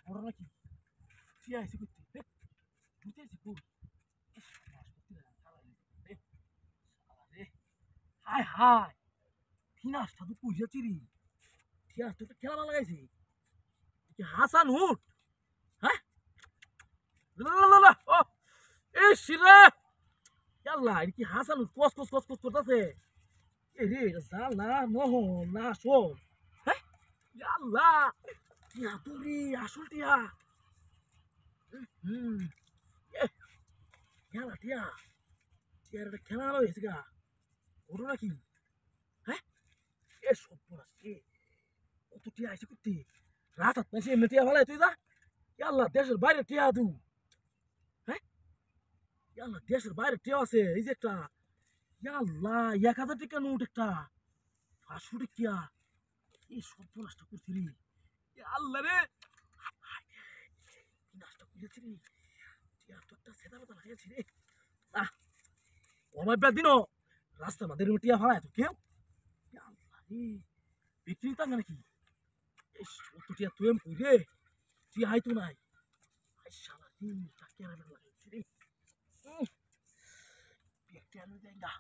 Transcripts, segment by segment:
বড় নাকি ঠিক আছে করতে বুঝতে আছি কই হায় হায় ফিনাসটা তো পুষেছি রে ঠিক আছে তোর খেলা লাগাইছে কি হাসান উঠ হ্যাঁ ও এই শিরে ইয়াল্লা এটা কি হাসান উঠ কস কস কস কস করতেছে এ রে এটা জাল না নহ না শোন হ্যাঁ ইয়াল্লা টিয়া তুই আসল টিয়া হুম খেলা টিয়া টিয়ার একটা খেলা হয়েছে গা ওর নাকি হ্যাঁ এ সব পড়াচ্ছে কত টিয়া আছে করতে রাত হাত পাশে এমনি টিয়া ভালো তুই যা ইয়াল্লা দেশের বাইরে টিয়া তু হ্যাঁ ইয়াল্লা দেশের বাইরে টিয়া আছে এই যে একটা ইয়াল্লা 1000 টাকা নোট একটা 500 টাকা এই সব পড়াশটা করছি রে ইয়াল্লা রে কি নাশটা করেছি রে টিয়া তো একটা সেদা মতো লাগাইছি রে আহ আমার দিনও রাস্তা মাদের টিয়া ভাড়ায় তো কেউ বিক্রি তা নাকি টিয়া তুই কই রে তুই হাই তো নাই শালা টাকে লাগাইছি রে টিয়া লই যাই না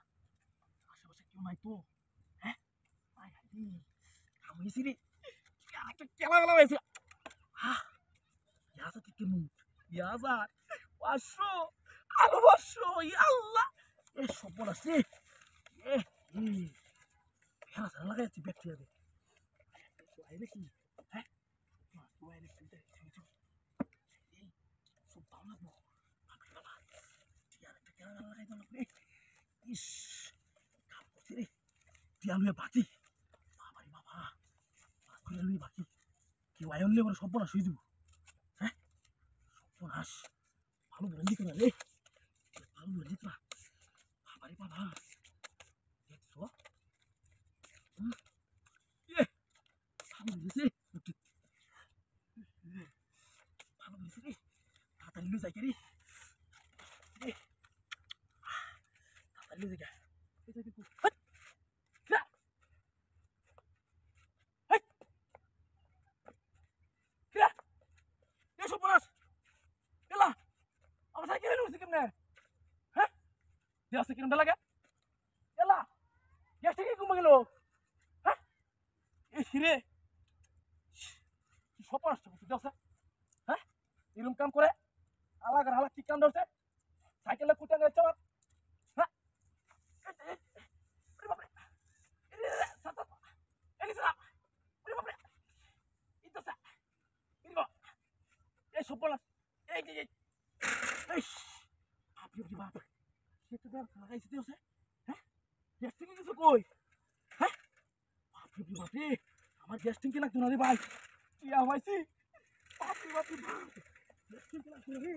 আশেপাশে কেউ নাই তো হ্যাঁ আয় হাই খামিছি রে একটা কেলা বেলা হয়েছে ইয়াজা থেকে মুখ ইয়াজা 500 আরো 500 আল্লাহ এ সব আছে এ খেলা খেলা লাগাইছি ব্যাকটেরিয়া দে তুই নাকি হ্যাঁ তুই নাকি এই সব দাম লাগবো বাবা টিয়ার একটা খেলা লাগাই দাম লাগবে ইস কাম করছি রে টিয়া লুয়ে বাকি বাবা রে বাবা করে লুয়ে বাকি কেউ আয়নলে করে সব বলা শুয়ে দিব হ্যাঁ সব নাশ ভালো বন্ধি করে রে ভালো বন্ধি করা বাবা রে বাবা দেখছো ভালো বলেছে ভালো বলেছে রে তাড়াতাড়ি লুয়ে যাই রে তাড়াতাড়ি লুয়ে যাই কিরম লাগে এলা গ্যাস থেকে কমে গেল হ্যাঁ এই হিরে সব নষ্ট করতে দেওয়া হ্যাঁ এরকম কাম করে আলাদা হালা কি কাম ধরছে সাইকেলে কুটে গেছে হ্যাঁ এই সব এই যে বাপ সেটা লাগাইছে দিয়েছে হ্যাঁ গ্যাস থেকে কিছু কই হ্যাঁ বাপরে বাপরে আমার গ্যাস ট্যাঙ্কি লাগতো না রে ভাই কি আমাইছি বাপরে বাপরে গ্যাস ট্যাঙ্কি লাগতো না রে